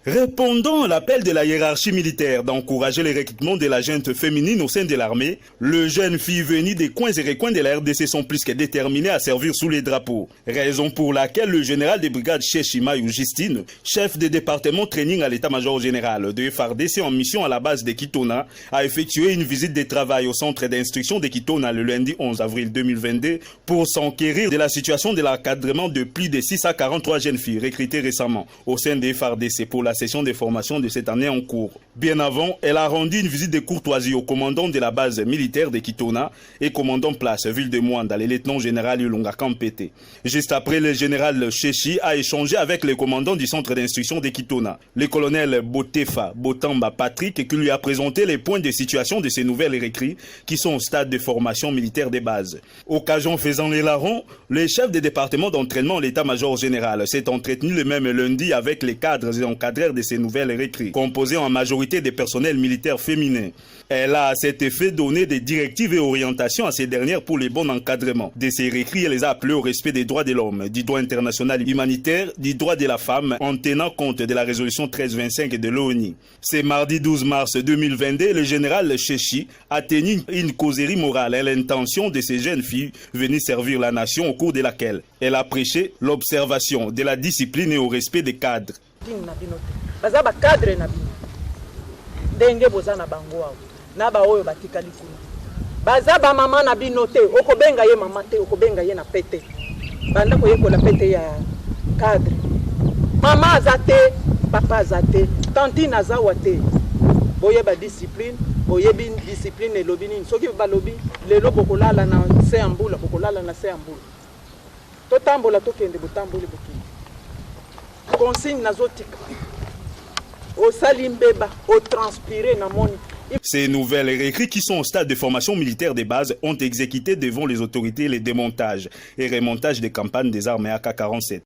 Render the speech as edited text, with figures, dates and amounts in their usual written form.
Répondant à l'appel de la hiérarchie militaire d'encourager le recrutement de la gente féminine au sein de l'armée, les jeunes filles venues des coins et recoins de la RDC sont plus que déterminées à servir sous les drapeaux. Raison pour laquelle le général de brigade Chimaïou Justine, chef de département training à l'état-major général de FARDC en mission à la base de Kitona, a effectué une visite de travail au centre d'instruction de Kitona le lundi 11 avril 2022 pour s'enquérir de la situation de l'encadrement de plus de 643 jeunes filles recrutées récemment au sein de FARDC pour la session de formation de cette année en cours. Bien avant, elle a rendu une visite de courtoisie au commandant de la base militaire de Kitona et commandant place ville de Mwanda, le lieutenant général Yulunga Kampete. Juste après, le général Chechi a échangé avec le commandant du centre d'instruction de Kitona, le colonel Botefa Botamba Patrick, qui lui a présenté les points de situation de ces nouvelles recrues qui sont au stade de formation militaire des bases. Occasion faisant les larrons, le chef des départements d'entraînement de l'état-major général s'est entretenu le même lundi avec les cadres et encadreurs de ces nouvelles recrues, composées en majorité des personnels militaires féminins. Elle a à cet effet donné des directives et orientations à ces dernières pour le bon encadrement de ces recrues et les a appelées au respect des droits de l'homme, du droit international humanitaire, du droit de la femme, en tenant compte de la résolution 1325 de l'ONU. C'est mardi 12 mars 2022, le général Chechi a tenu une causerie morale à l'intention de ces jeunes filles venues servir la nation, au cours de laquelle elle a prêché l'observation de la discipline et au respect des cadres. Baza ba cadre na bino ndenge boza na bango awo na ba oyo batikali kuna baza ba mama na bino te okobenga ye mama te okobenga ye na pete banda koyekola pete ya cadre mama azate papa azate tantine azawa te boye ba discipline boyebi discipline elobi nini soki balobi lelo bokolala na se ambula bokolala na se ambula totambola tokende botamboli bokende consigne nazotika au Salimbeba, au transpiré na moni. Ces nouvelles recrues qui sont au stade de formation militaire de base ont exécuté devant les autorités les démontages et remontages des campagnes des armes AK-47.